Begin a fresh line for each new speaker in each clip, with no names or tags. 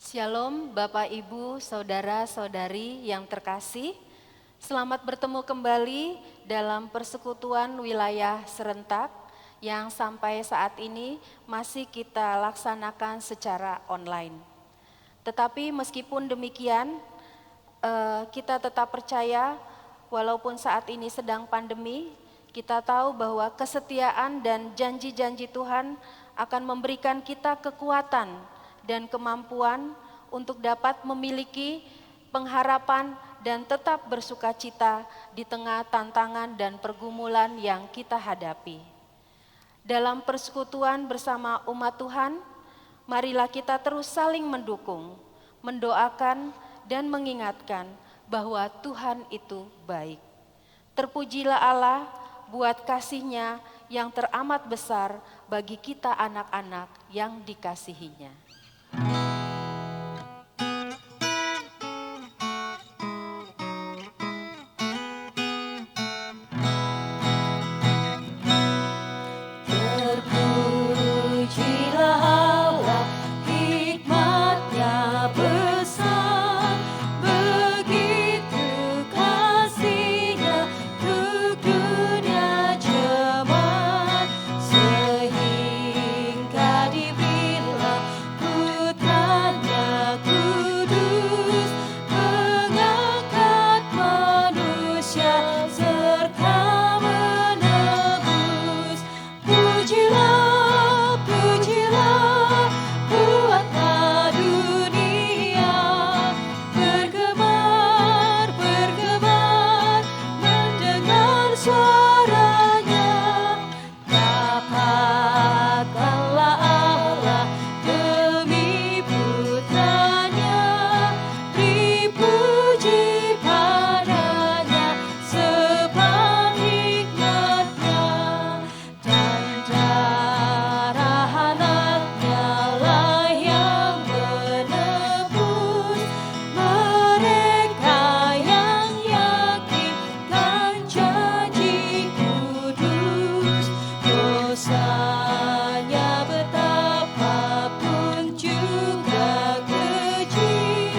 Shalom Bapak Ibu, Saudara-saudari yang terkasih. Selamat bertemu kembali dalam persekutuan wilayah serentak yang sampai saat ini masih kita laksanakan secara online. Tetapi meskipun demikian, kita tetap percaya walaupun saat ini sedang pandemi, kita tahu bahwa kesetiaan dan janji-janji Tuhan akan memberikan kita kekuatan dan kemampuan untuk dapat memiliki pengharapan dan tetap bersuka cita di tengah tantangan dan pergumulan yang kita hadapi. Dalam persekutuan bersama umat Tuhan, marilah kita terus saling mendukung, mendoakan dan mengingatkan bahwa Tuhan itu baik. Terpujilah Allah buat kasih-Nya yang teramat besar bagi kita anak-anak yang dikasihi-Nya.
Terpujilah Allah, hikmat-Nya besar, begitu kasih-Nya untuk dunia jemaat, sehingga diberilah Putra-Nya kudus, mengangkat manusia serta menebus. Pujilah, pujilah, buatlah dunia bergemar, bergemar, mendengar suaranya. Dapatkanlah Allah demi Putra-Nya, dipuji padanya sebab hikmat-Nya, dan darah anak-Nya lah yang menebus mereka yang yakinkan janji kudus. Dosanya betapapun juga kecil,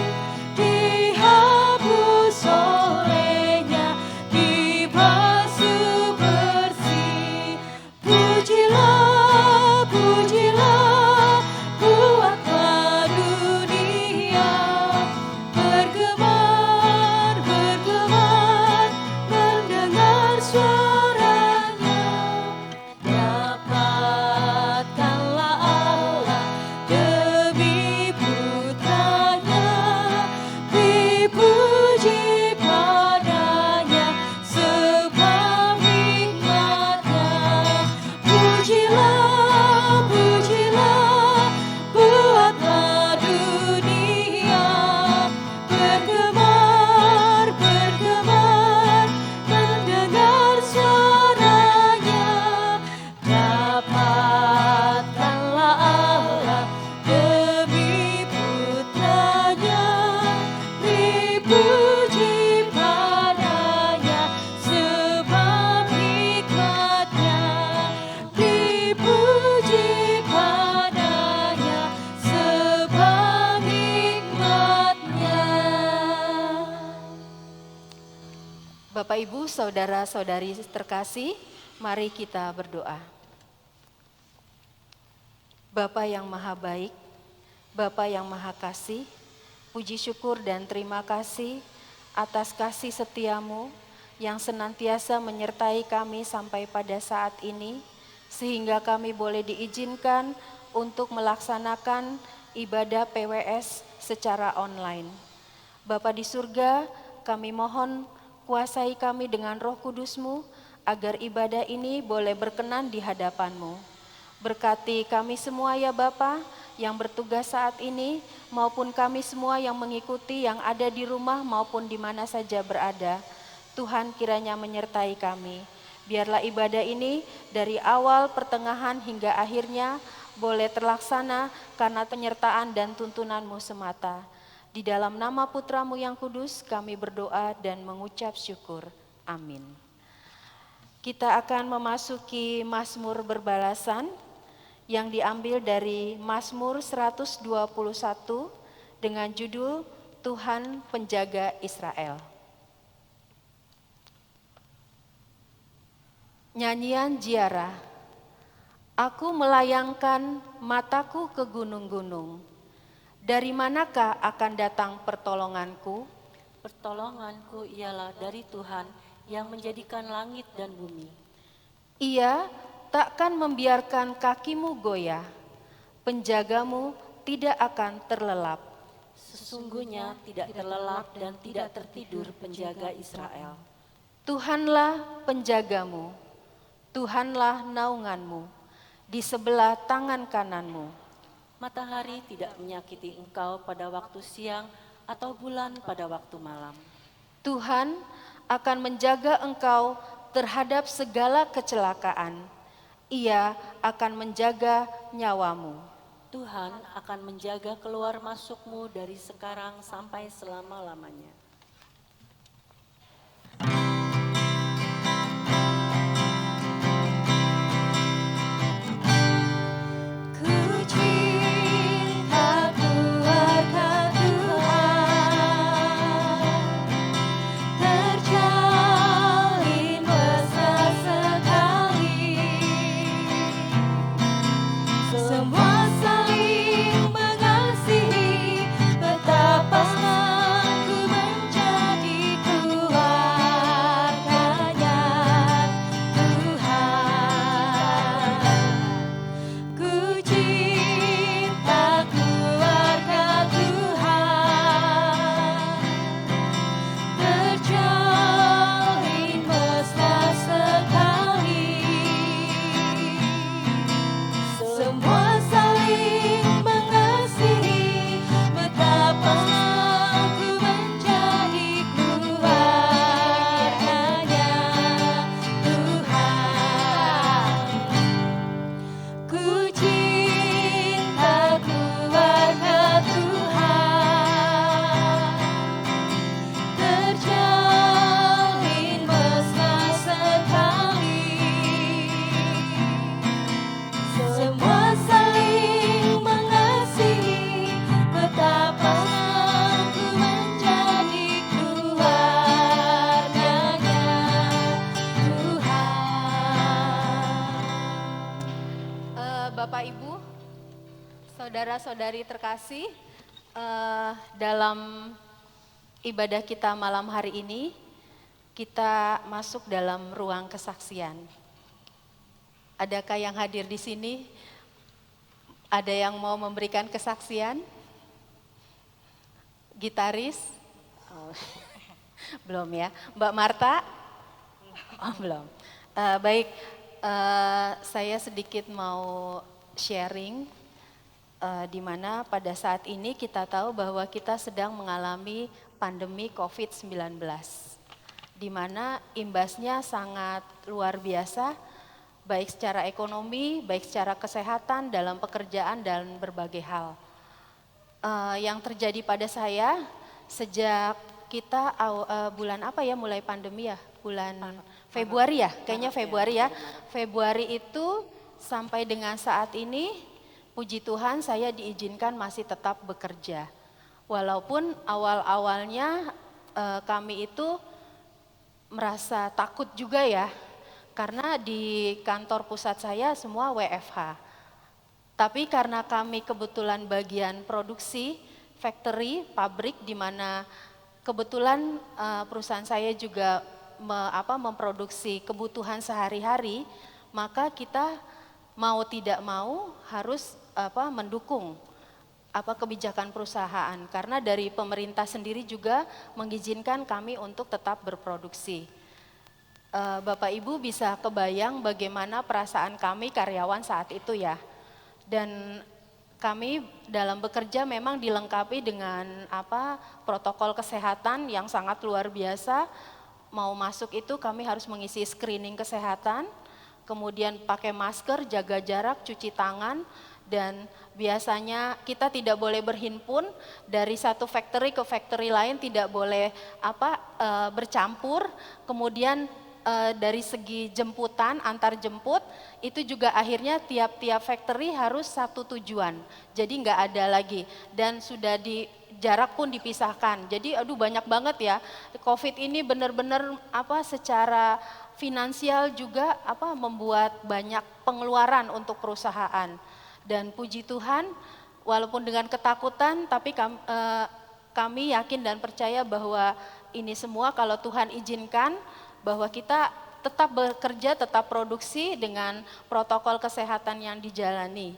dihapus oleh-Nya, dibasuh bersih. Pujilah, pujilah, buatlah dunia bergemar, bergemar, mendengar suaranya. Dapatkanlah Allah demi Putra-Nya, dipuji padanya sebab hikmat-Nya. Pujilah, pujilah, buatlah dunia bergemar, bergemar, mendengar suaranya. Dapatkanlah Allah demi Putra-Nya, dipuji padanya sebab hikmat-Nya, dipuji padanya sebab hikmat-Nya.
Bapak Ibu, Saudara-saudari terkasih, mari kita berdoa. Bapa yang maha baik, Bapa yang maha kasih, puji syukur dan terima kasih atas kasih setiamu yang senantiasa menyertai kami sampai pada saat ini, sehingga kami boleh diizinkan untuk melaksanakan ibadah PWS secara online. Bapa di surga, kami mohon kuasai kami dengan Roh Kudus-Mu agar ibadah ini boleh berkenan di hadapan-Mu. Berkati kami semua ya Bapa yang bertugas saat ini, maupun kami semua yang mengikuti yang ada di rumah maupun di mana saja berada. Tuhan kiranya menyertai kami. Biarlah ibadah ini dari awal, pertengahan hingga akhirnya boleh terlaksana karena penyertaan dan tuntunan-Mu semata. Di dalam nama Putra-Mu yang kudus kami berdoa dan mengucap syukur. Amin. Kita akan memasuki Mazmur berbalasan yang diambil dari Mazmur 121 dengan judul Tuhan Penjaga Israel. Nyanyian Ziarah. Aku melayangkan mataku ke gunung-gunung. Dari manakah akan datang pertolonganku?
Pertolonganku ialah dari Tuhan yang menjadikan langit dan bumi.
Ia takkan membiarkan kakimu goyah. Penjagamu tidak akan terlelap.
Sesungguhnya tidak terlelap dan tidak tertidur penjaga Israel.
Tuhanlah penjagamu, Tuhanlah naunganmu, di sebelah tangan kananmu.
Matahari tidak menyakiti engkau pada waktu siang atau bulan pada waktu malam.
Tuhan akan menjaga engkau terhadap segala kecelakaan. Ia akan menjaga nyawamu.
Tuhan akan menjaga keluar masukmu dari sekarang sampai selama-lamanya. Ku cinta keluarga Tuhan, terjalin mesra sekali. Semua saling mengasihi, betapa senang ku menjadi keluarganya Tuhan. Ku cinta keluarga Tuhan, terjalin mesra sekali. Semua saling mengasihi, betapa senang ku menjadi keluarganya Tuhan. Ku cinta keluarga Tuhan, terjalin mesra sekali. Semua saling mengasihi, betapa senang ku menjadi keluarganya Tuhan.
Bapak Ibu, saudara-saudari terkasih, dalam ibadah kita malam hari ini, kita masuk dalam ruang kesaksian. Adakah yang hadir di sini? Ada yang mau memberikan kesaksian? Gitaris? Oh, belum ya. Mbak Marta? Oh, belum. Baik, saya sedikit mau sharing di mana pada saat ini kita tahu bahwa kita sedang mengalami pandemi COVID-19, di mana imbasnya sangat luar biasa, baik secara ekonomi, baik secara kesehatan, dalam pekerjaan, dan berbagai hal. Yang terjadi pada saya sejak kita bulan apa ya mulai pandemi ya? Bulan Februari ya? Kayaknya Februari ya. Februari itu sampai dengan saat ini, puji Tuhan saya diizinkan masih tetap bekerja. Walaupun awal-awalnya kami itu merasa takut juga ya, karena di kantor pusat saya semua WFH. Tapi karena kami kebetulan bagian produksi, factory, pabrik, di mana kebetulan perusahaan saya juga memproduksi kebutuhan sehari-hari, maka kita mau tidak mau harus mendukung kebijakan perusahaan, karena dari pemerintah sendiri juga mengizinkan kami untuk tetap berproduksi. Bapak Ibu bisa kebayang bagaimana perasaan kami karyawan saat itu ya. Dan kami dalam bekerja memang dilengkapi dengan protokol kesehatan yang sangat luar biasa. Mau masuk itu kami harus mengisi screening kesehatan, kemudian pakai masker, jaga jarak, cuci tangan, dan biasanya kita tidak boleh berhimpun dari satu factory ke factory lain, tidak boleh bercampur. Kemudian dari segi jemputan, antar jemput, itu juga akhirnya tiap-tiap factory harus satu tujuan, jadi nggak ada lagi. Dan sudah jarak pun dipisahkan. Jadi aduh banyak banget ya. Covid ini benar-benar secara finansial juga membuat banyak pengeluaran untuk perusahaan. Dan puji Tuhan, walaupun dengan ketakutan, tapi kami yakin dan percaya bahwa ini semua kalau Tuhan izinkan, bahwa kita tetap bekerja, tetap produksi dengan protokol kesehatan yang dijalani.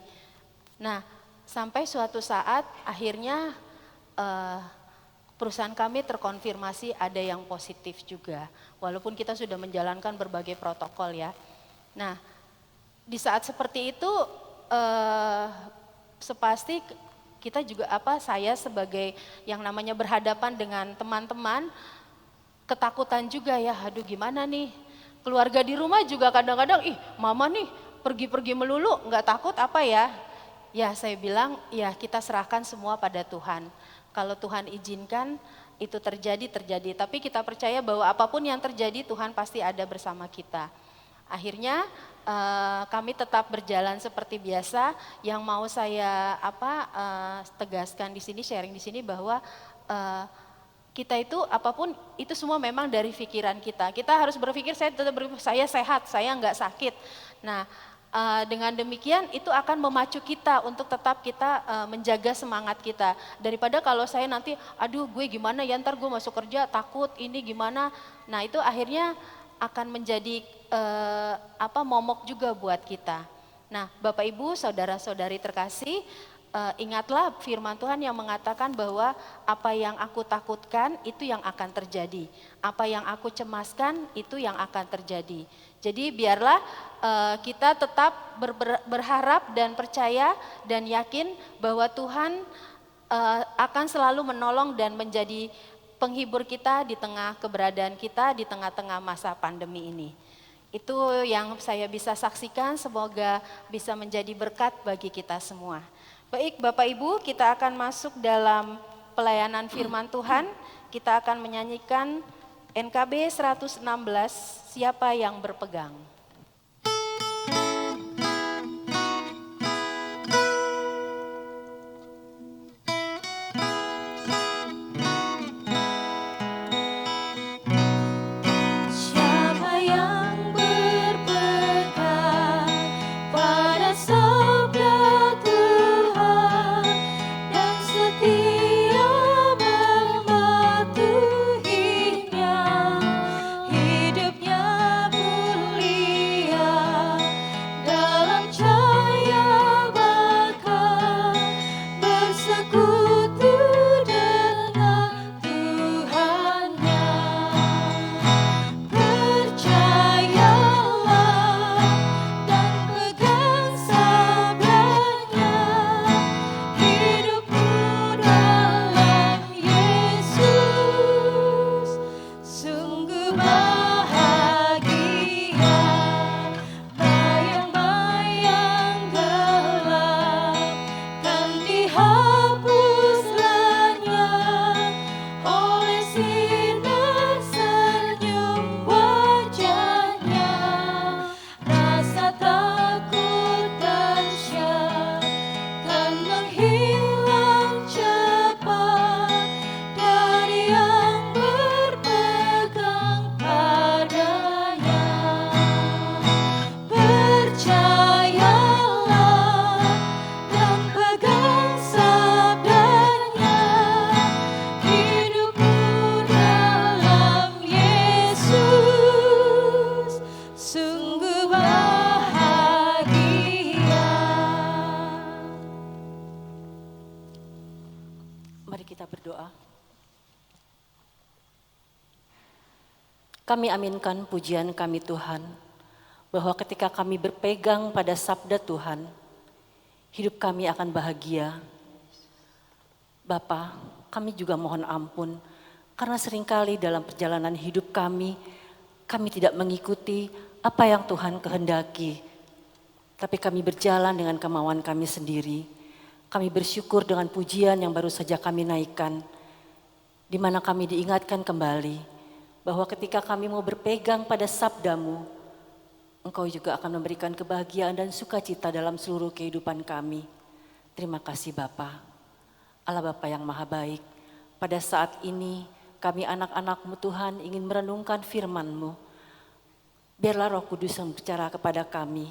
Nah, sampai suatu saat akhirnya perusahaan kami terkonfirmasi ada yang positif juga, walaupun kita sudah menjalankan berbagai protokol ya. Nah, di saat seperti itu sepasti kita juga saya sebagai yang namanya berhadapan dengan teman-teman, ketakutan juga ya, aduh gimana nih, keluarga di rumah juga kadang-kadang, mama nih pergi-pergi melulu, nggak takut apa ya? Ya saya bilang, ya kita serahkan semua pada Tuhan. Kalau Tuhan izinkan itu terjadi, tapi kita percaya bahwa apapun yang terjadi Tuhan pasti ada bersama kita. Akhirnya kami tetap berjalan seperti biasa. Yang mau saya tegaskan di sini, sharing di sini bahwa kita itu apapun itu semua memang dari pikiran kita. Kita harus berpikir saya sehat, saya nggak sakit. Nah, dengan demikian itu akan memacu kita untuk tetap kita menjaga semangat kita. Daripada kalau saya nanti, aduh gue gimana ya ntar gue masuk kerja takut ini gimana. Nah itu akhirnya akan menjadi momok juga buat kita. Nah Bapak Ibu, saudara-saudari terkasih, ingatlah firman Tuhan yang mengatakan bahwa apa yang aku takutkan itu yang akan terjadi. Apa yang aku cemaskan itu yang akan terjadi. Jadi biarlah kita tetap berharap dan percaya dan yakin bahwa Tuhan akan selalu menolong dan menjadi penghibur kita di tengah keberadaan kita di tengah-tengah masa pandemi ini. Itu yang saya bisa saksikan, semoga bisa menjadi berkat bagi kita semua. Baik Bapak Ibu, kita akan masuk dalam pelayanan firman Tuhan. Kita akan menyanyikan NKB 116, Siapa yang Berpegang.
Kami aminkan pujian kami Tuhan, bahwa ketika kami berpegang pada sabda Tuhan, hidup kami akan bahagia. Bapa, kami juga mohon ampun, karena seringkali dalam perjalanan hidup kami tidak mengikuti apa yang Tuhan kehendaki. Tapi kami berjalan dengan kemauan kami sendiri. Kami bersyukur dengan pujian yang baru saja kami naikkan, di mana kami diingatkan kembali, bahwa ketika kami mau berpegang pada sabda-Mu, Engkau juga akan memberikan kebahagiaan dan sukacita dalam seluruh kehidupan kami. Terima kasih Bapa. Allah Bapa yang Maha Baik, pada saat ini kami anak-anak-Mu Tuhan ingin merenungkan firman-Mu. Biarlah Roh Kudus yang berbicara kepada kami.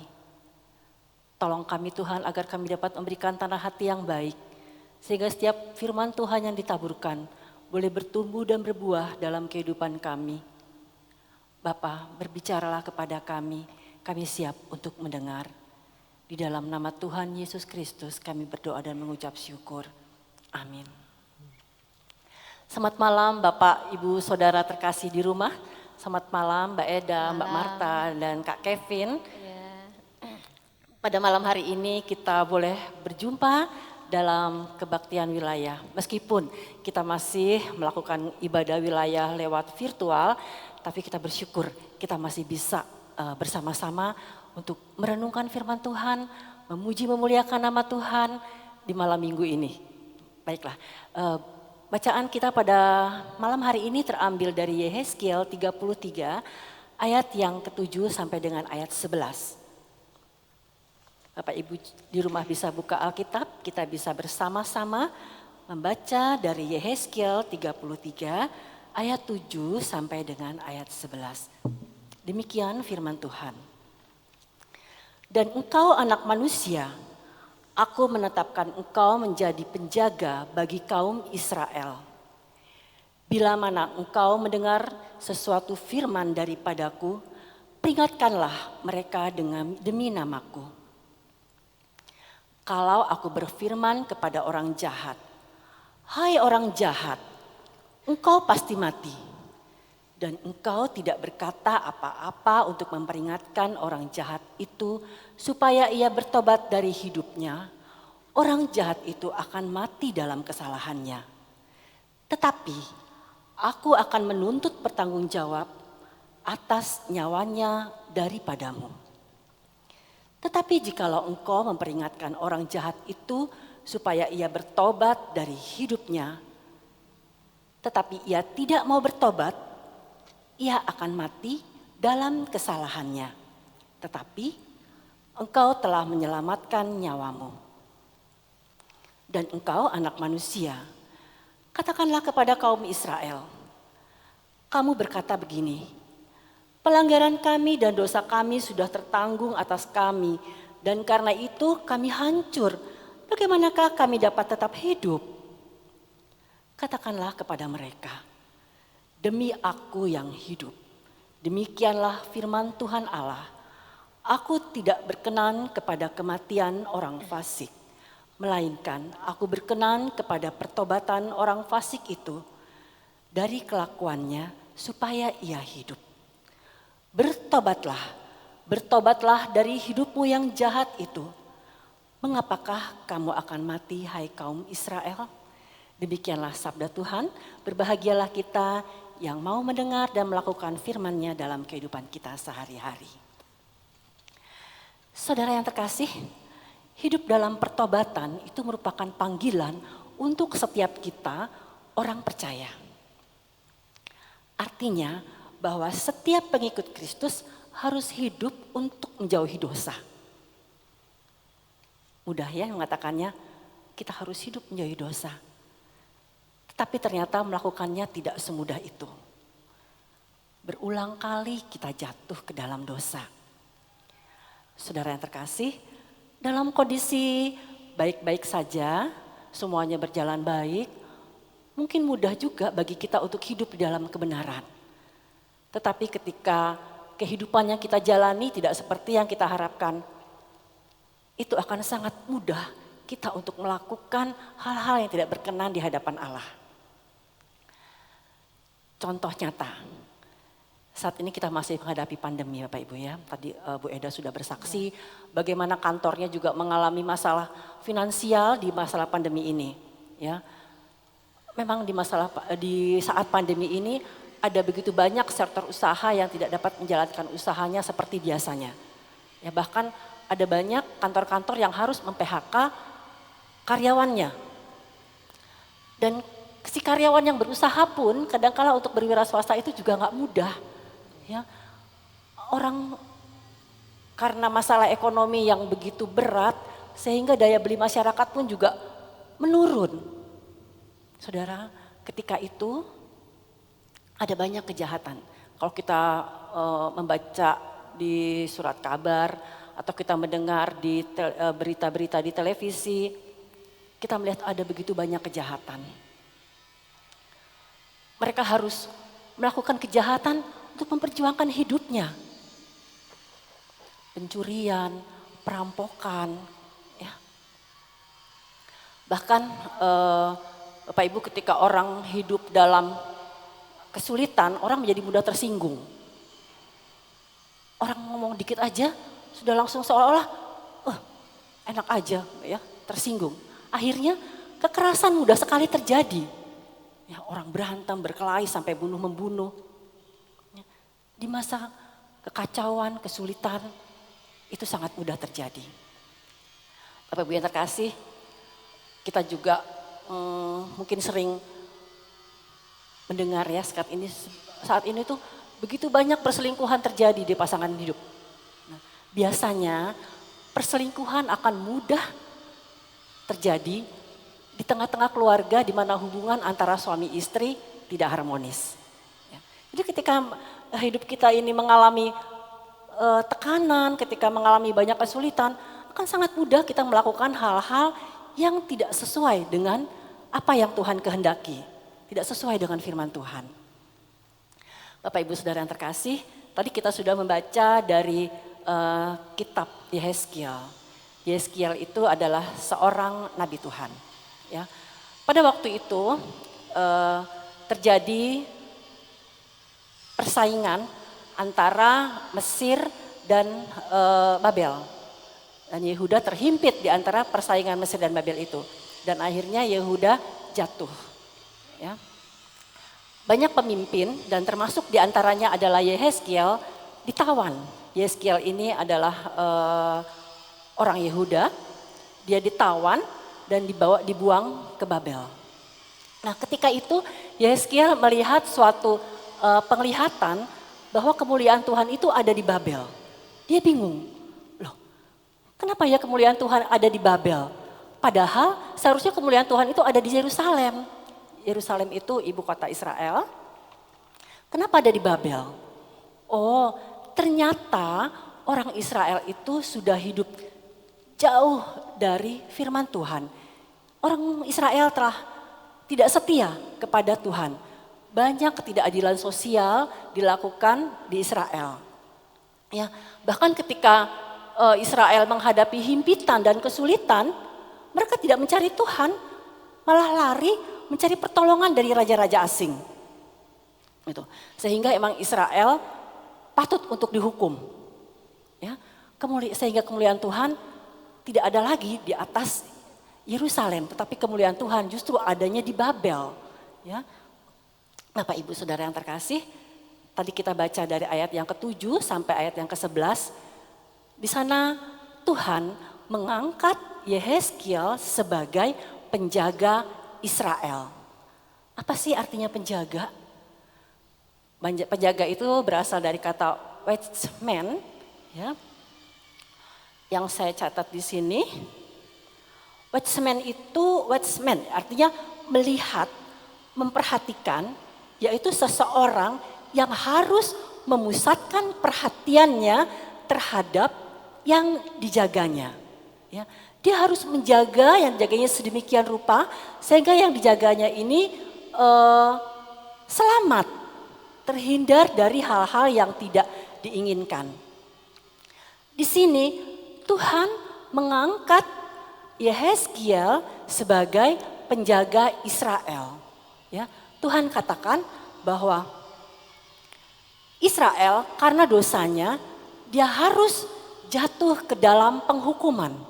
Tolong kami Tuhan agar kami dapat memberikan tanah hati yang baik. Sehingga setiap firman Tuhan yang ditaburkan boleh bertumbuh dan berbuah dalam kehidupan kami. Bapa, berbicaralah kepada kami siap untuk mendengar. Di dalam nama Tuhan Yesus Kristus kami berdoa dan mengucap syukur. Amin. Selamat malam Bapak, Ibu, Saudara terkasih di rumah. Selamat malam Mbak Eda, Mbak Marta, dan Kak Kevin. Pada malam hari ini kita boleh berjumpa dalam kebaktian wilayah. Meskipun kita masih melakukan ibadah wilayah lewat virtual, tapi kita bersyukur kita masih bisa bersama-sama untuk merenungkan firman Tuhan, memuji memuliakan nama Tuhan di malam minggu ini. Baiklah, bacaan kita pada malam hari ini terambil dari Yehezkiel 33 ayat yang ke-7 sampai dengan ayat 11. Bapak Ibu di rumah bisa buka Alkitab, kita bisa bersama-sama membaca dari Yehezkiel 33 ayat 7 sampai dengan ayat 11. Demikian firman Tuhan. Dan engkau anak manusia, Aku menetapkan engkau menjadi penjaga bagi kaum Israel. Bila mana engkau mendengar sesuatu firman daripadaku, peringatkanlah mereka demi namaku. Kalau aku berfirman kepada orang jahat, hai orang jahat, engkau pasti mati. Dan engkau tidak berkata apa-apa untuk memperingatkan orang jahat itu supaya ia bertobat dari hidupnya, orang jahat itu akan mati dalam kesalahannya. Tetapi aku akan menuntut pertanggungjawab atas nyawanya daripadamu. Tetapi jikalau engkau memperingatkan orang jahat itu supaya ia bertobat dari hidupnya, tetapi ia tidak mau bertobat, ia akan mati dalam kesalahannya. Tetapi engkau telah menyelamatkan nyawamu. Dan engkau anak manusia, katakanlah kepada kaum Israel, kamu berkata begini, pelanggaran kami dan dosa kami sudah tertanggung atas kami, dan karena itu kami hancur. Bagaimanakah kami dapat tetap hidup? Katakanlah kepada mereka, demi aku yang hidup, demikianlah firman Tuhan Allah, aku tidak berkenan kepada kematian orang fasik, melainkan aku berkenan kepada pertobatan orang fasik itu dari kelakuannya supaya ia hidup. Bertobatlah dari hidupmu yang jahat itu. Mengapakah kamu akan mati, hai kaum Israel? Demikianlah sabda Tuhan, berbahagialah kita yang mau mendengar dan melakukan firman-Nya dalam kehidupan kita sehari-hari. Saudara yang terkasih, hidup dalam pertobatan itu merupakan panggilan untuk setiap kita orang percaya. Artinya bahwa setiap pengikut Kristus harus hidup untuk menjauhi dosa. Mudah ya mengatakannya, kita harus hidup menjauhi dosa. Tapi ternyata melakukannya tidak semudah itu. Berulang kali kita jatuh ke dalam dosa. Saudara yang terkasih, dalam kondisi baik-baik saja, semuanya berjalan baik, mungkin mudah juga bagi kita untuk hidup di dalam kebenaran. Tetapi ketika kehidupan yang kita jalani tidak seperti yang kita harapkan, itu akan sangat mudah kita untuk melakukan hal-hal yang tidak berkenan di hadapan Allah. Contoh nyata, saat ini kita masih menghadapi pandemi Bapak Ibu ya. Tadi Bu Eda sudah bersaksi bagaimana kantornya juga mengalami masalah finansial di masalah pandemi ini. Ya, memang di saat pandemi ini ada begitu banyak sektor usaha yang tidak dapat menjalankan usahanya seperti biasanya. Ya, bahkan ada banyak kantor-kantor yang harus mem-PHK karyawannya. Dan si karyawan yang berusaha pun kadangkala untuk berwira swasta itu juga nggak mudah. Ya, orang karena masalah ekonomi yang begitu berat sehingga daya beli masyarakat pun juga menurun. Saudara, ketika itu ada banyak kejahatan. Kalau kita membaca di surat kabar atau kita mendengar di berita-berita di televisi, kita melihat ada begitu banyak kejahatan. Mereka harus melakukan kejahatan untuk memperjuangkan hidupnya. Pencurian, perampokan, ya. Bahkan Bapak Ibu, ketika orang hidup dalam kesulitan, orang menjadi mudah tersinggung. Orang ngomong dikit aja sudah langsung seolah-olah enak aja ya, tersinggung. Akhirnya kekerasan mudah sekali terjadi. Ya, orang berantem, berkelahi sampai bunuh-membunuh. Ya, di masa kekacauan, kesulitan itu sangat mudah terjadi. Bapak Ibu yang terkasih, kita juga mungkin sering mendengar ya saat ini tuh begitu banyak perselingkuhan terjadi di pasangan hidup. Nah, biasanya perselingkuhan akan mudah terjadi di tengah-tengah keluarga di mana hubungan antara suami istri tidak harmonis. Ya. Jadi ketika hidup kita ini mengalami tekanan, ketika mengalami banyak kesulitan, akan sangat mudah kita melakukan hal-hal yang tidak sesuai dengan apa yang Tuhan kehendaki. Tidak sesuai dengan firman Tuhan. Bapak Ibu Saudara yang terkasih, tadi kita sudah membaca dari kitab Yehezkiel. Yehezkiel itu adalah seorang nabi Tuhan. Ya. Pada waktu itu terjadi persaingan antara Mesir dan Babel. Dan Yehuda terhimpit di antara persaingan Mesir dan Babel itu. Dan akhirnya Yehuda jatuh. Ya. Banyak pemimpin dan termasuk diantaranya adalah Yehezkiel ditawan. Yehezkiel ini adalah orang Yehuda, dia ditawan dan dibuang ke Babel. Nah ketika itu Yehezkiel melihat suatu penglihatan bahwa kemuliaan Tuhan itu ada di Babel. Dia bingung, loh kenapa ya kemuliaan Tuhan ada di Babel? Padahal seharusnya kemuliaan Tuhan itu ada di Yerusalem. Yerusalem itu ibu kota Israel. Kenapa ada di Babel? Oh, ternyata orang Israel itu sudah hidup jauh dari firman Tuhan. Orang Israel telah tidak setia kepada Tuhan. Banyak ketidakadilan sosial dilakukan di Israel. Ya, bahkan ketika Israel menghadapi himpitan dan kesulitan, mereka tidak mencari Tuhan, malah lari mencari pertolongan dari raja-raja asing. Itu. Sehingga emang Israel patut untuk dihukum. Ya, sehingga kemuliaan Tuhan tidak ada lagi di atas Yerusalem, tetapi kemuliaan Tuhan justru adanya di Babel. Ya. Bapak Ibu Saudara yang terkasih, tadi kita baca dari ayat yang ke-7 sampai ayat yang ke-11. Di sana Tuhan mengangkat Yehezkiel sebagai penjaga Israel. Apa sih artinya penjaga? Penjaga itu berasal dari kata watchman, ya. Yang saya catat di sini, watchman artinya melihat, memperhatikan, yaitu seseorang yang harus memusatkan perhatiannya terhadap yang dijaganya. Ya. Dia harus menjaga yang dijaganya sedemikian rupa sehingga yang dijaganya ini selamat, terhindar dari hal-hal yang tidak diinginkan. Di sini Tuhan mengangkat Yehezkiel sebagai penjaga Israel. Ya, Tuhan katakan bahwa Israel karena dosanya dia harus jatuh ke dalam penghukuman.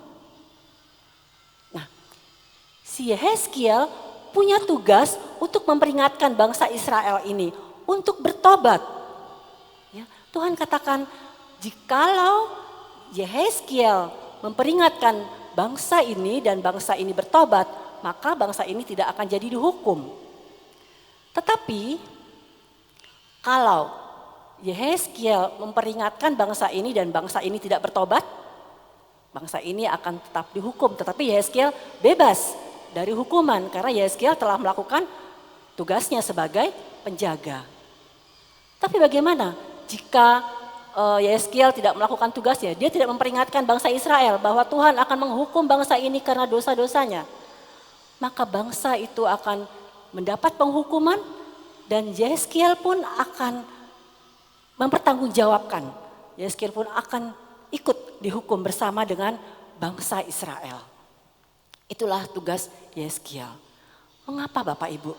Si Yehezkiel punya tugas untuk memperingatkan bangsa Israel ini untuk bertobat. Ya, Tuhan katakan jikalau Yehezkiel memperingatkan bangsa ini dan bangsa ini bertobat, maka bangsa ini tidak akan jadi dihukum. Tetapi kalau Yehezkiel memperingatkan bangsa ini dan bangsa ini tidak bertobat, bangsa ini akan tetap dihukum. Tetapi Yehezkiel bebas dari hukuman karena Yehezkiel telah melakukan tugasnya sebagai penjaga. Tapi bagaimana jika Yehezkiel tidak melakukan tugasnya? Dia tidak memperingatkan bangsa Israel bahwa Tuhan akan menghukum bangsa ini karena dosa-dosanya. Maka bangsa itu akan mendapat penghukuman dan Yehezkiel pun akan mempertanggungjawabkan. Yehezkiel pun akan ikut dihukum bersama dengan bangsa Israel. Itulah tugas Yehezkiel. Mengapa Bapak Ibu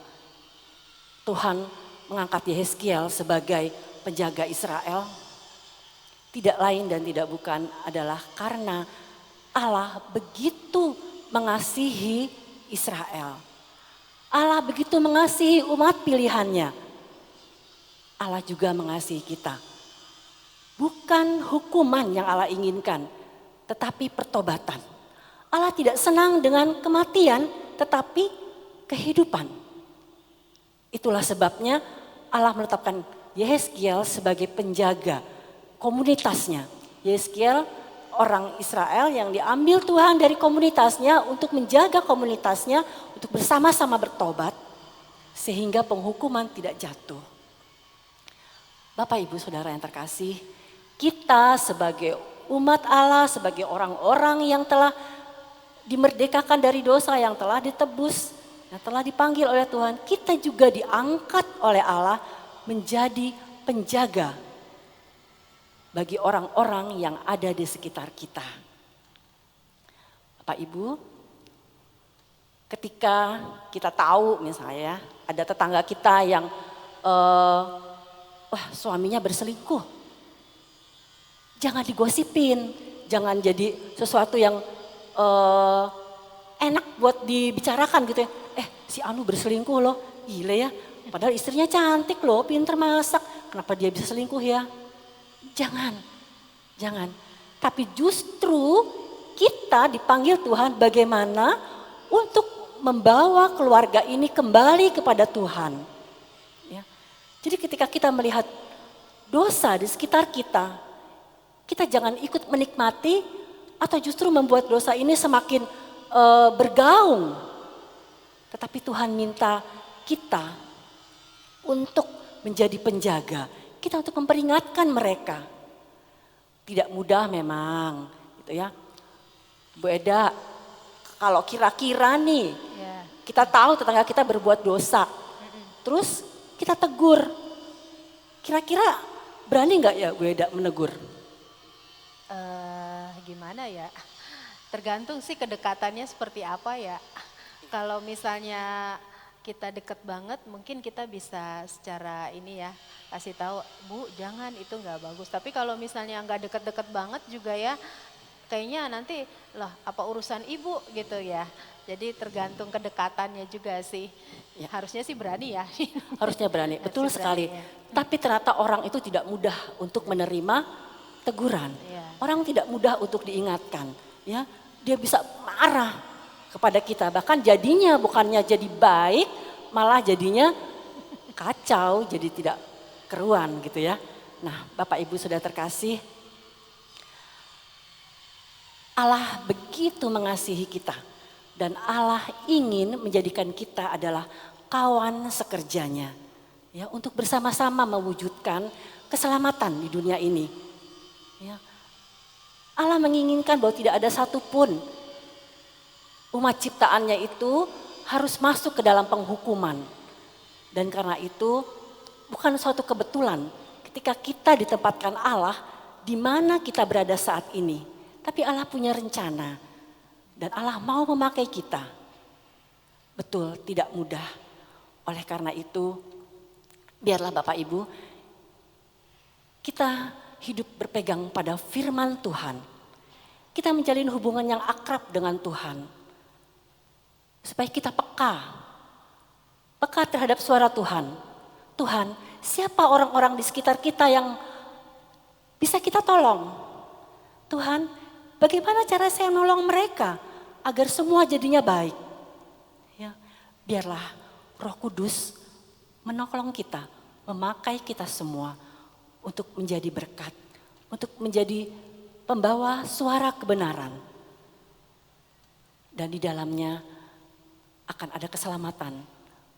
Tuhan mengangkat Yehezkiel sebagai penjaga Israel? Tidak lain dan tidak bukan adalah karena Allah begitu mengasihi Israel. Allah begitu mengasihi umat pilihannya. Allah juga mengasihi kita. Bukan hukuman yang Allah inginkan, tetapi pertobatan. Allah tidak senang dengan kematian, tetapi kehidupan. Itulah sebabnya Allah menetapkan Yehezkiel sebagai penjaga komunitasnya. Yehezkiel orang Israel yang diambil Tuhan dari komunitasnya untuk menjaga komunitasnya, untuk bersama-sama bertobat, sehingga penghukuman tidak jatuh. Bapak Ibu Saudara yang terkasih, kita sebagai umat Allah, sebagai orang-orang yang telah dimerdekakan dari dosa, yang telah ditebus, yang telah dipanggil oleh Tuhan, kita juga diangkat oleh Allah menjadi penjaga bagi orang-orang yang ada di sekitar kita. Bapak Ibu, ketika kita tahu misalnya ada tetangga kita yang suaminya berselingkuh, jangan digosipin, jangan jadi sesuatu yang enak buat dibicarakan gitu ya. Si Anu berselingkuh loh, gila ya. Padahal istrinya cantik loh, pinter masak. Kenapa dia bisa selingkuh ya? Jangan. Tapi justru kita dipanggil Tuhan bagaimana untuk membawa keluarga ini kembali kepada Tuhan. Ya. Jadi ketika kita melihat dosa di sekitar kita, kita jangan ikut menikmati atau justru membuat dosa ini semakin bergaung. Tetapi Tuhan minta kita untuk menjadi penjaga, kita untuk memperingatkan mereka. Tidak mudah memang, gitu ya. Bu Eda, kalau kira-kira nih, kita tahu tetangga kita berbuat dosa, terus kita tegur, kira-kira berani nggak ya Bu Eda menegur?
Gimana ya? Tergantung sih kedekatannya seperti apa ya. Kalau misalnya kita deket banget, mungkin kita bisa secara ini ya kasih tahu, Bu jangan, itu nggak bagus. Tapi kalau misalnya nggak deket-deket banget juga ya, kayaknya nanti lah apa urusan ibu gitu ya. Jadi tergantung kedekatannya juga sih. Ya. Harusnya sih berani ya.
Harusnya berani, betul sekali.
Ya.
Tapi ternyata orang itu tidak mudah untuk menerima teguran.
Ya.
Orang tidak mudah untuk diingatkan. Ya, dia bisa marah kepada kita, bahkan jadinya bukannya jadi baik, malah jadinya kacau, jadi tidak keruan gitu ya. Nah, Bapak Ibu sudah terkasih, Allah begitu mengasihi kita dan Allah ingin menjadikan kita adalah kawan sekerjanya, ya, untuk bersama-sama mewujudkan keselamatan di dunia ini. Ya. Allah menginginkan bahwa tidak ada satupun umat ciptaannya itu harus masuk ke dalam penghukuman. Dan karena itu bukan suatu kebetulan ketika kita ditempatkan Allah di mana kita berada saat ini. Tapi Allah punya rencana dan Allah mau memakai kita. Betul, tidak mudah. Oleh karena itu biarlah Bapak Ibu kita hidup berpegang pada firman Tuhan. Kita menjalin hubungan yang akrab dengan Tuhan. Supaya kita peka terhadap suara Tuhan. Tuhan, siapa orang-orang di sekitar kita yang bisa kita tolong? Tuhan, bagaimana cara saya menolong mereka agar semua jadinya baik? Ya, biarlah Roh Kudus menolong kita, memakai kita semua untuk menjadi berkat, untuk menjadi pembawa suara kebenaran. Dan di dalamnya akan ada keselamatan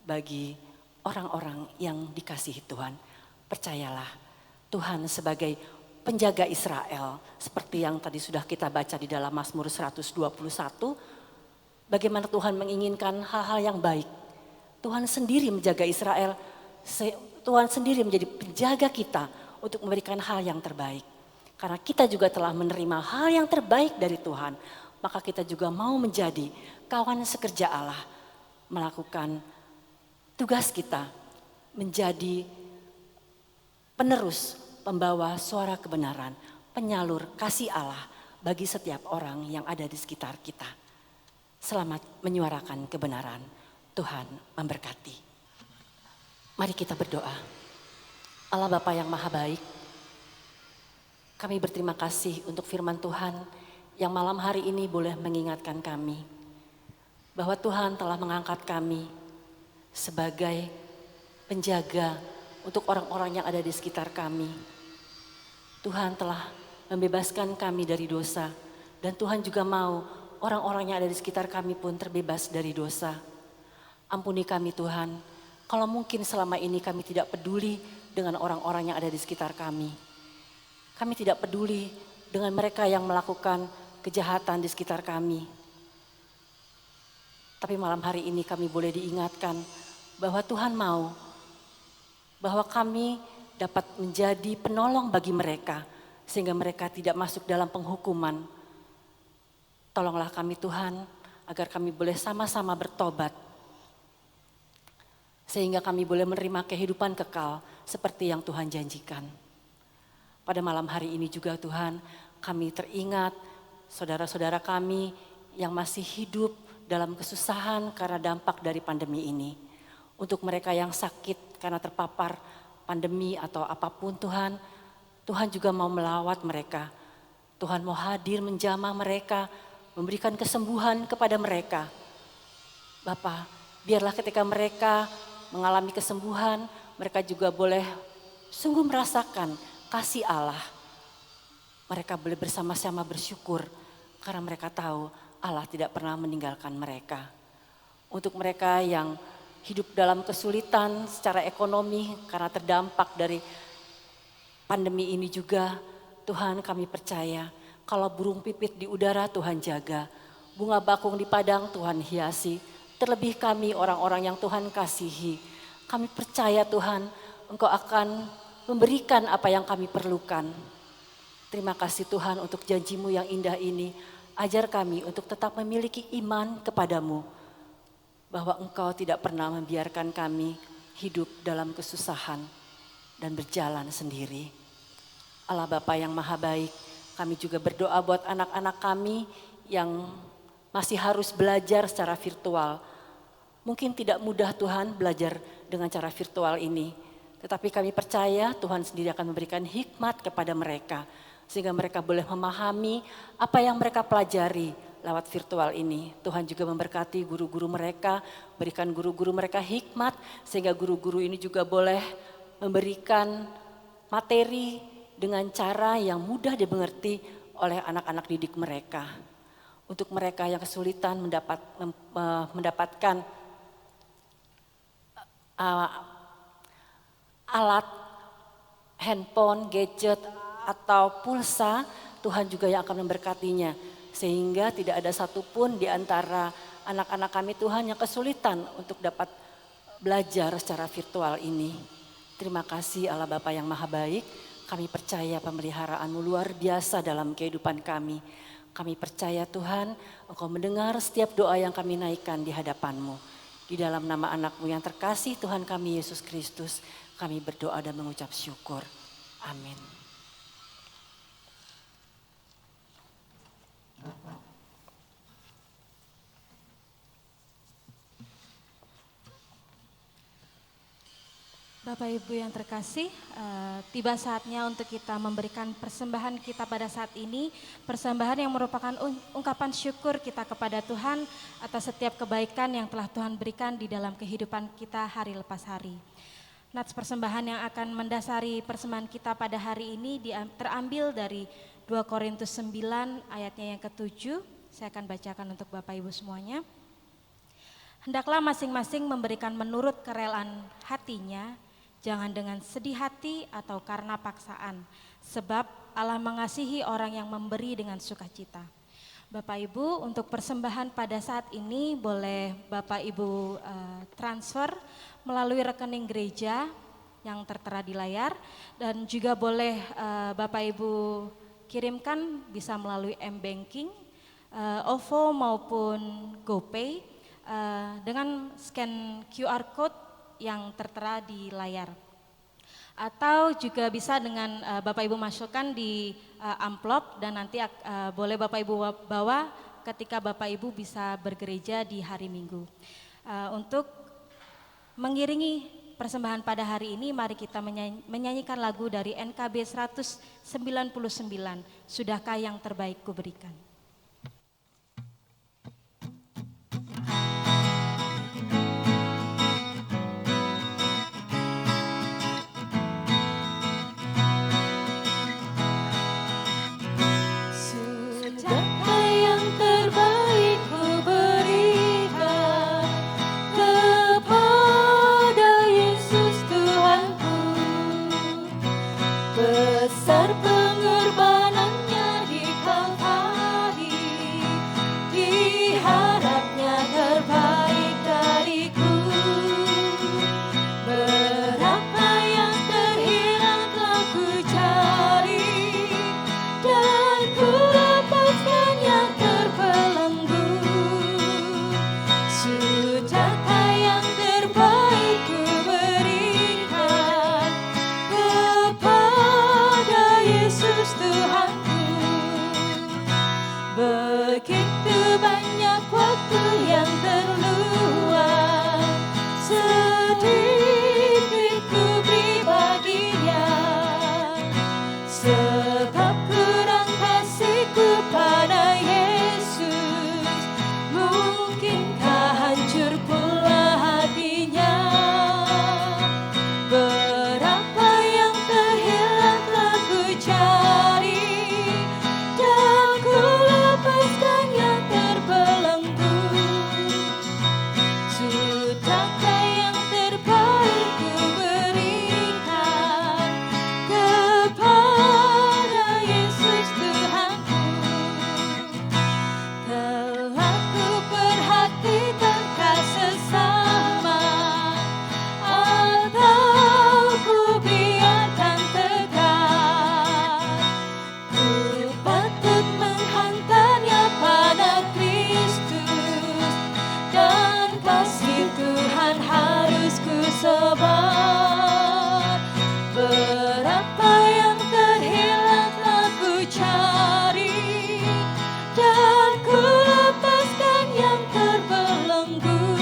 bagi orang-orang yang dikasihi Tuhan. Percayalah, Tuhan sebagai penjaga Israel, seperti yang tadi sudah kita baca di dalam Mazmur 121, bagaimana Tuhan menginginkan hal-hal yang baik. Tuhan sendiri menjaga Israel, Tuhan sendiri menjadi penjaga kita untuk memberikan hal yang terbaik. Karena kita juga telah menerima hal yang terbaik dari Tuhan, maka kita juga mau menjadi kawan sekerja Allah, melakukan tugas kita menjadi penerus, pembawa suara kebenaran, penyalur kasih Allah bagi setiap orang yang ada di sekitar kita. Selamat menyuarakan kebenaran. Tuhan memberkati. Mari kita berdoa. Allah Bapa yang Maha Baik, kami berterima kasih untuk firman Tuhan yang malam hari ini boleh mengingatkan kami bahwa Tuhan telah mengangkat kami sebagai penjaga untuk orang-orang yang ada di sekitar kami. Tuhan telah membebaskan kami dari dosa, dan Tuhan juga mau orang-orang yang ada di sekitar kami pun terbebas dari dosa. Ampuni kami Tuhan, kalau mungkin selama ini kami tidak peduli dengan orang-orang yang ada di sekitar kami. Kami tidak peduli dengan mereka yang melakukan kejahatan di sekitar kami. Tapi malam hari ini kami boleh diingatkan bahwa Tuhan mau bahwa kami dapat menjadi penolong bagi mereka sehingga mereka tidak masuk dalam penghukuman. Tolonglah kami Tuhan agar kami boleh sama-sama bertobat sehingga kami boleh menerima kehidupan kekal seperti yang Tuhan janjikan. Pada malam hari ini juga Tuhan, kami teringat saudara-saudara kami yang masih hidup dalam kesusahan karena dampak dari pandemi ini. Untuk mereka yang sakit karena terpapar pandemi atau apapun Tuhan, Tuhan juga mau melawat mereka. Tuhan mau hadir menjamah mereka, memberikan kesembuhan kepada mereka. Bapa, biarlah ketika mereka mengalami kesembuhan, mereka juga boleh sungguh merasakan kasih Allah. Mereka boleh bersama-sama bersyukur karena mereka tahu Allah tidak pernah meninggalkan mereka. Untuk mereka yang hidup dalam kesulitan secara ekonomi karena terdampak dari pandemi ini juga, Tuhan kami percaya kalau burung pipit di udara Tuhan jaga, bunga bakung di padang Tuhan hiasi. Terlebih kami orang-orang yang Tuhan kasihi, kami percaya Tuhan Engkau akan memberikan apa yang kami perlukan. Terima kasih Tuhan untuk janji-Mu yang indah ini. Ajar kami untuk tetap memiliki iman kepadamu, bahwa Engkau tidak pernah membiarkan kami hidup dalam kesusahan dan berjalan sendiri. Allah Bapa yang Maha Baik, kami juga berdoa buat anak-anak kami yang masih harus belajar secara virtual. Mungkin tidak mudah Tuhan belajar dengan cara virtual ini, tetapi kami percaya Tuhan sendiri akan memberikan hikmat kepada mereka, sehingga mereka boleh memahami apa yang mereka pelajari lewat virtual ini. Tuhan juga memberkati guru-guru mereka, berikan guru-guru mereka hikmat, sehingga guru-guru ini juga boleh memberikan materi dengan cara yang mudah dimengerti oleh anak-anak didik mereka. Untuk mereka yang kesulitan mendapatkan alat, handphone, gadget, atau pulsa, Tuhan juga yang akan memberkatinya. Sehingga tidak ada satupun di antara anak-anak kami Tuhan yang kesulitan untuk dapat belajar secara virtual ini. Terima kasih Allah Bapa yang Maha Baik, kami percaya pemeliharaan-Mu luar biasa dalam kehidupan kami. Kami percaya Tuhan, Engkau mendengar setiap doa yang kami naikkan di hadapan-Mu. Di dalam nama anak-Mu yang terkasih Tuhan kami Yesus Kristus, kami berdoa dan mengucap syukur. Amin.
Bapak Ibu yang terkasih, tiba saatnya untuk kita memberikan persembahan kita pada saat ini, persembahan yang merupakan ungkapan syukur kita kepada Tuhan atas setiap kebaikan yang telah Tuhan berikan di dalam kehidupan kita hari lepas hari. Nats persembahan yang akan mendasari persembahan kita pada hari ini terambil dari 2 Korintus 9 ayatnya yang ke-7, saya akan bacakan untuk Bapak Ibu semuanya. Hendaklah masing-masing memberikan menurut kerelaan hatinya, jangan dengan sedih hati atau karena paksaan, sebab Allah mengasihi orang yang memberi dengan sukacita. Bapak Ibu, untuk persembahan pada saat ini boleh Bapak Ibu transfer melalui rekening gereja yang tertera di layar, dan juga boleh Bapak Ibu kirimkan bisa melalui M-Banking, OVO maupun GoPay dengan scan QR Code yang tertera di layar. Atau juga bisa dengan Bapak Ibu masukkan di amplop dan nanti boleh Bapak Ibu bawa ketika Bapak Ibu bisa bergereja di hari Minggu. Untuk mengiringi persembahan pada hari ini, mari kita menyanyikan lagu dari NKB 199, Sudahkah yang terbaik kuberikan.
Besar pengorbanannya di Kalvari, diharapnya terbaik dariku. Berapa yang terhilang telah ku cari, dan ku lepaskan yang terbelenggu. Sudahkah yang terbaik ku berikan kepada Yesus Tuhanku. Begitu banyak waktu yang terluang, sedikit ku beri bagi Dia, sebab kurang kasihku pada Yesus. Mungkinkah hancur pula hatinya? Berapa yang terhilang telah ku cari, dan ku lepaskan yang terbelenggu. Sudahkah yang terbaik ku berikan kepada Yesus Tuhanku. Telah ku perhatikan sesama, atau ku biarkan tegak. Ku patut menghantarnya pada Kristus, dan kasih Tuhan harus ku sebar. Berapa yang terhilang telah ku cari, dan ku lepaskan yang terbelenggu.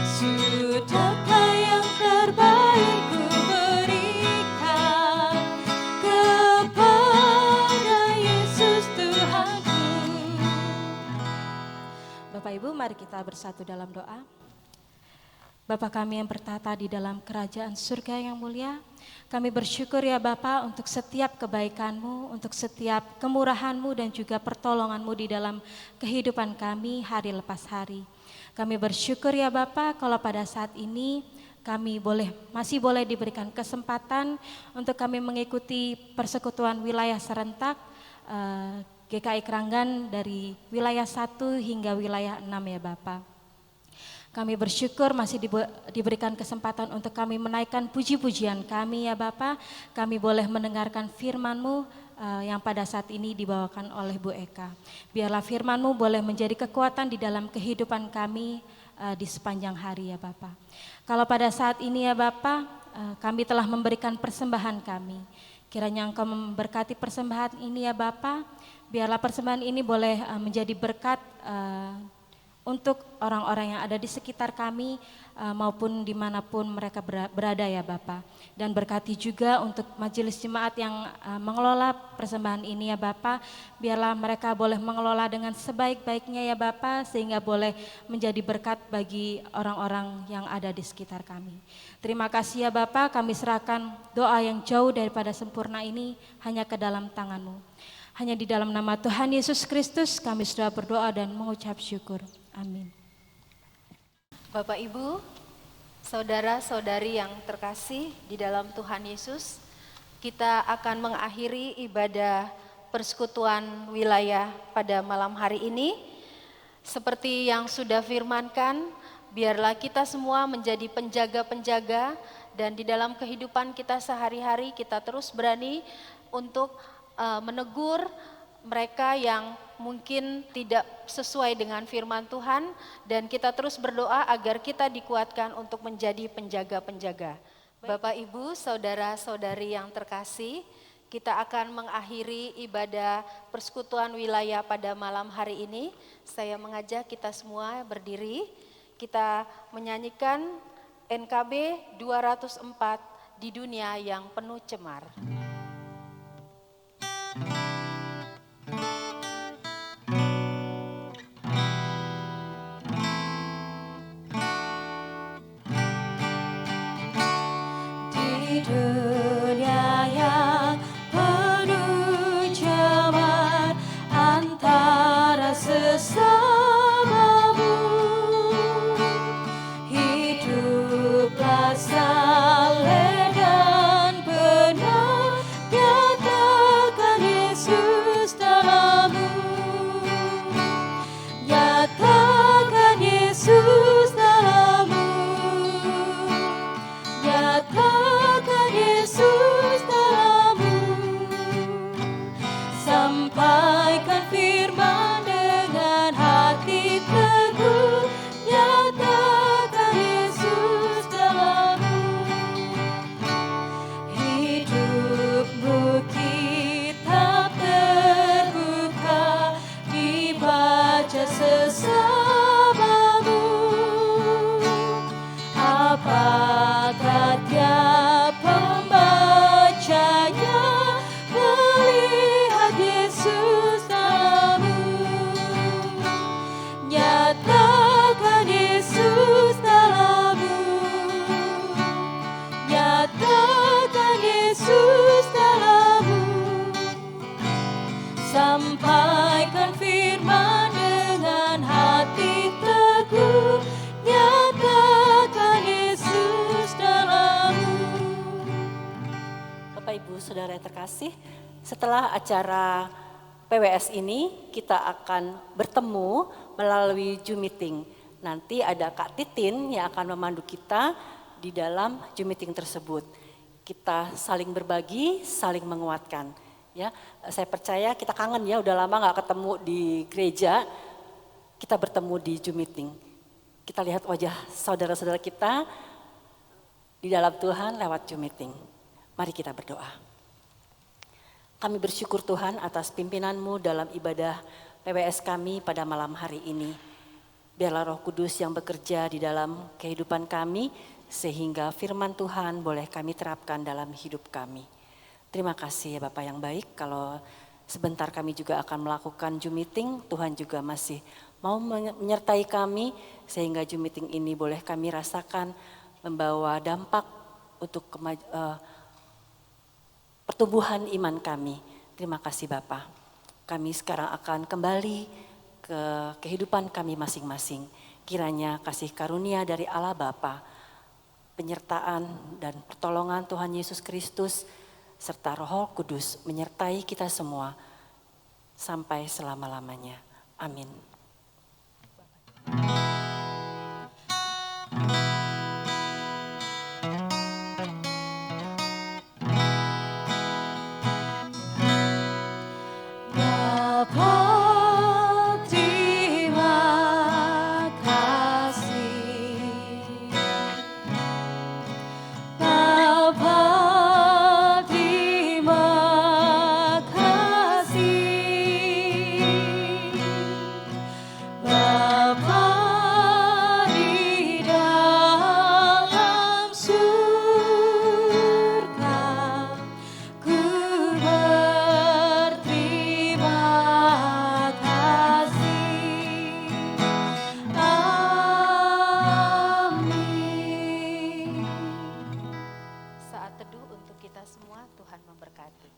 Sudahkah yang terbaik ku berikan kepada Yesus Tuhanku.
Bapak Ibu, mari kita bersatu dalam doa. Bapa kami yang bertata di dalam kerajaan surga yang mulia, kami bersyukur ya Bapa untuk setiap kebaikan-Mu, untuk setiap kemurahan-Mu dan juga pertolongan-Mu di dalam kehidupan kami hari lepas hari. Kami bersyukur ya Bapa kalau pada saat ini kami masih boleh diberikan kesempatan untuk kami mengikuti persekutuan wilayah serentak GKI Kranggan dari wilayah 1 hingga wilayah 6 ya Bapa. Kami bersyukur masih diberikan kesempatan untuk kami menaikkan puji-pujian kami ya Bapa. Kami boleh mendengarkan firman-Mu yang pada saat ini dibawakan oleh Bu Eka. Biarlah firman-Mu boleh menjadi kekuatan di dalam kehidupan kami di sepanjang hari ya Bapa. Kalau pada saat ini ya Bapa, kami telah memberikan persembahan kami. Kiranya Engkau memberkati persembahan ini ya Bapa. Biarlah persembahan ini boleh menjadi berkat untuk orang-orang yang ada di sekitar kami maupun dimanapun mereka berada ya Bapa. Dan berkati juga untuk majelis jemaat yang mengelola persembahan ini ya Bapa. Biarlah mereka boleh mengelola dengan sebaik-baiknya ya Bapa, sehingga boleh menjadi berkat bagi orang-orang yang ada di sekitar kami. Terima kasih ya Bapa, kami serahkan doa yang jauh daripada sempurna ini hanya ke dalam tangan-Mu. Hanya di dalam nama Tuhan Yesus Kristus kami sudah berdoa dan mengucap syukur. Amin.
Bapak Ibu, saudara-saudari yang terkasih di dalam Tuhan Yesus, kita akan mengakhiri ibadah persekutuan wilayah pada malam hari ini. Seperti yang sudah firmankan, biarlah kita semua menjadi penjaga-penjaga dan di dalam kehidupan kita sehari-hari kita terus berani untuk menegur mereka yang mungkin tidak sesuai dengan firman Tuhan, dan kita terus berdoa agar kita dikuatkan untuk menjadi penjaga-penjaga. Bapak, Ibu, saudara-saudari yang terkasih, kita akan mengakhiri ibadah persekutuan wilayah pada malam hari ini. Saya mengajak kita semua berdiri, kita menyanyikan NKB 204 di dunia yang penuh cemar.
Di dunia yang penuh cemar antara sesamamu, hiduplah saleh dan benar, nyatakan Yesus dalammu, nyatakan Yesus dalammu, nyatakan Yesus dalammu, sampaikan firman dengan hati teguh, nyatakan Yesus dalammu, hidupmu kitab terbuka, dibaca sesamamu, apakah tiap pembacanya melihat Yesus dalammu, nyatakan Yesus dalammu, nyatakan Yesus dalammu, sampaikan firman dengan hati teguh, nyatakan Yesus dalammu.
Bapak Ibu Saudara yang terkasih, setelah acara PWS ini kita akan bertemu melalui Zoom meeting. Nanti ada Kak Titin yang akan memandu kita di dalam Zoom meeting tersebut. Kita saling berbagi, saling menguatkan. Ya, saya percaya kita kangen ya, udah lama nggak ketemu di gereja. Kita bertemu di Zoom meeting. Kita lihat wajah saudara-saudara kita di dalam Tuhan lewat Zoom meeting. Mari kita berdoa. Kami bersyukur Tuhan atas pimpinan-Mu dalam ibadah PWS kami pada malam hari ini. Biarlah Roh Kudus yang bekerja di dalam kehidupan kami sehingga firman Tuhan boleh kami terapkan dalam hidup kami. Terima kasih ya Bapak yang baik, kalau sebentar kami juga akan melakukan Zoom meeting, Tuhan juga masih mau menyertai kami sehingga Zoom meeting ini boleh kami rasakan membawa dampak untuk pertumbuhan iman kami. Terima kasih Bapak. Kami sekarang akan kembali ke kehidupan kami masing-masing. Kiranya kasih karunia dari Allah Bapa, penyertaan dan pertolongan Tuhan Yesus Kristus, serta Roh Kudus menyertai kita semua sampai selama-lamanya. Amin.
Bapa, terima kasih. Bapa, terima kasih. Bapa di dalam surga, ku berterima kasih. Amin.
Saat teduh untuk kita semua, Tuhan memberkati.